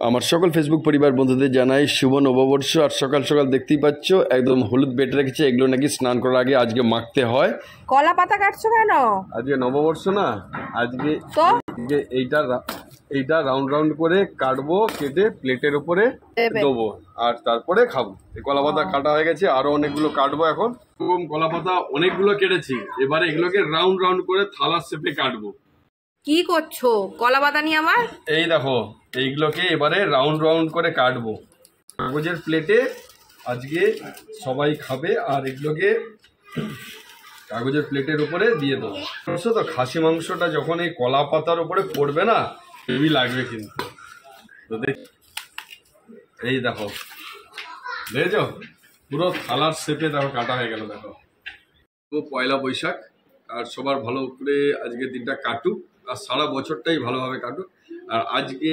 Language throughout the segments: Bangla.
আমার সকল ফেসবুক পরিবার বন্ধুদের জানাই শুভ নববর্ষ। আর সকাল সকাল দেখতেই পাচ্ছ একদম হলুদ বেটে রেখেছে, এগুলো নাকি স্নান করার আগে আজকে মাখতে হয়। কলা পাতা কাটছো কেন? আজকে নববর্ষ না, আজকে এইটা রাউন্ড রাউন্ড করে কাটবো, কেটে প্লেটের উপরে দেবো আর তারপরে খাবো। কলা পাতা কাটা হয়ে গেছে, আরো অনেকগুলো কাটবো। এখন কলা পাতা অনেকগুলো কেটেছি, এবারে এগুলোকে রাউন্ড রাউন্ড করে থালার শেপে কাটবো। কি করছো কলা পাতা নিয়ে আমার? এই দেখো, এইগুলোকে এবারে রাউন্ড রাউন্ড করে কাটবো কাগজের প্লেটে, আজকে সবাই খাবে। আর এগুলোকে কাগজের প্লেটের উপরে দিয়ে দেবো। বুঝছো তো, খাসি মাংসটা যখন এই কলা পাতার উপরে পড়বে না, হেভি লাগবে কিন্তু। তো এই দেখো, দেখেছো পুরো থালার শেপে দেখো কাটা হয়ে গেল। দেখো পয়লা বৈশাখ, আর সবার ভালো করে আজকে দিনটা কাটুক, আর সারা বছরটাই ভালোভাবে কাটুক। আর আজকে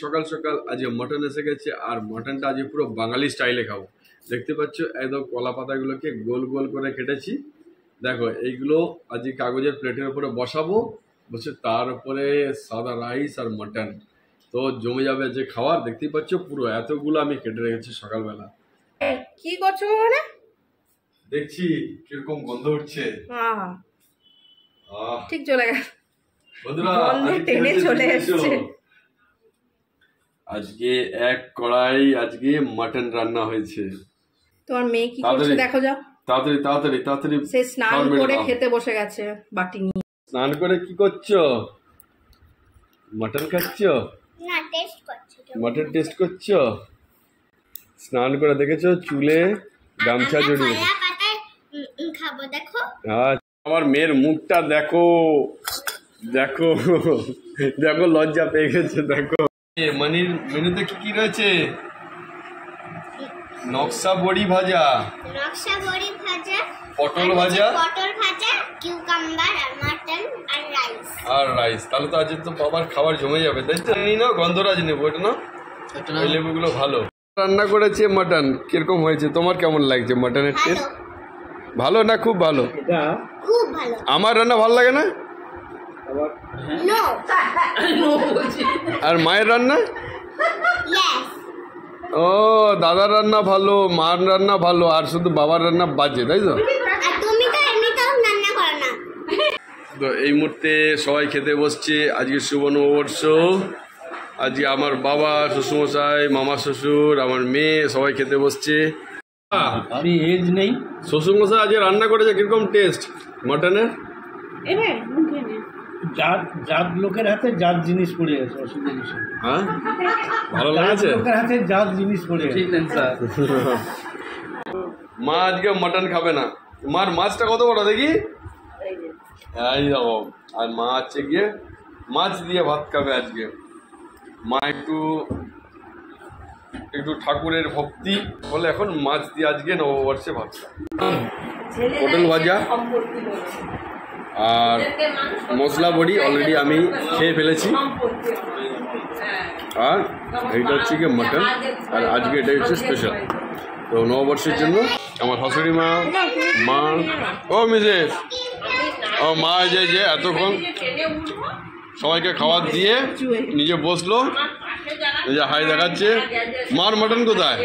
সকাল সকাল আজকে মটন এসে গেছে, আর মটনটা আজকে পুরো বাঙালি স্টাইলে খাবো। দেখতে পাচ্ছ একদম কলা পাতাগুলোকে গোল গোল করে কেটেছি। দেখো এইগুলো আজকে কাগজের প্লেটের উপরে বসাবো, বসে তার উপরে সাদা রাইস আর মটন, তো জমে যাবে যে খাওয়ার। দেখতেই পাচ্ছ পুরো এতগুলো আমি কেটে রেখেছি সকালবেলা। কি করছো মানে? দেখছি কিরকম গন্ধ উঠছে। ঠিক চলে গেল, বন্ধুরা টেনে চলে এসেছে। আজকে এক কড়াই আজকে মটন রান্না হয়েছে। তোমার মেয়ে কি করছে দেখো, যাও তাড়াতাড়ি তাড়াতাড়ি তাড়াতাড়ি। সে স্নান করে খেতে বসে গেছে বাটি নিয়ে। স্নান করে কি করছো? মটন খাচ্ছো? না, টেস্ট করছি। মটন টেস্ট করছো? স্নান করে দেখেছো চুলে গামছা জড়িয়ে খাবো। দেখো আমার মেয়ের মুখটা দেখো, দেখো দেখো লজ্জা পেয়ে গেছে। দেখো মানির মেনুতে কি কি রয়েছে? নকশা বড়ি ভাজা, পটল ভাজা, কিউকাম্বার আর মটন আর রাইস। তাহলে তো আজ তো বাবার খাবার জমে যাবে, তাই তো? নিই না, গন্ধরাজ নেবো, এটা না, ওই লেবুগুলো ভালো। রান্না করেছে মটন, কিরকম হয়েছে? তোমার কেমন লাগছে মটনের টেস্ট? ভালো না খুব ভালো? খুব ভালো। আমার রান্না ভালো লাগে না? আর মায়ের রান্না? ও, দাদার রান্না ভালো, মার রান্না ভালো, আর শুধু বাবার রান্না বাজে, তাই তো? তো এই মুহূর্তে সবাই খেতে বসছে। আজকে শুভ নববর্ষ। আজকে আমার বাবা, শ্বশুরমশাই, মামা শ্বশুর, আমার মেয়ে সবাই খেতে বসছে। আমি এজ নেই। শ্বশুরমশাই আজকে রান্না করেছে, কিরকম টেস্ট মটনের? জাত লোকের হাতে জাত জিনিস পড়ে গেছে, অসুবিধা কিছু। হ্যাঁ, ভালো লাগছে। লোকের হাতে জাত জিনিস পড়ে গেছে। মা আজকে মটন খাবে না। মার মাছটা কত বড় দেখি, এই দেখো। আর মা হচ্ছে গিয়ে মাছ দিয়ে ভাত খাবে আজকে। মা একটু ঠাকুরের ভক্তি বলে এখন মাছ দিয়ে আজকে নববর্ষে ভাত খাবে। পটল ভাজা আর মশলা বড়ি অলরেডি আমি খেয়ে ফেলেছি। আর এইটা হচ্ছে গিয়ে মটন, আর আজকে এটা হচ্ছে স্পেশাল। তো নববর্ষের জন্য আমার শাশুড়ি মা, ও মিসেস, ও মা যে এতক্ষণ সবাইকে খাবার দিয়ে নিজে বসলো, নিজে হাই দেখাচ্ছে। মার মটন কোথায়?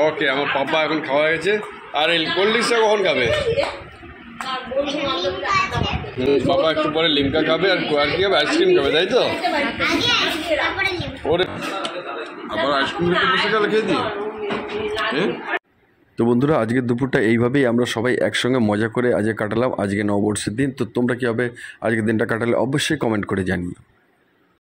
ওকে, আমার পাপা এখন খাওয়া গেছে। আর এই কোল্ড ড্রিঙ্কসটা কখন খাবে? পাপা একটু পরে লিমকা খাবে, আর কি খাবে? আইসক্রিম খাবে, তাই তো? ওরে আবার আইসক্রিম বসে গেলে খেয়ে দিই। তো বন্ধুরা, আজকের দুপুরটা এইভাবেই আমরা সবাই একসঙ্গে মজা করে আজকে কাটালাম, আজকে নববর্ষের দিন। তো তোমরা কীভাবে আজকের দিনটা কাটালে অবশ্যই কমেন্ট করে জানিও।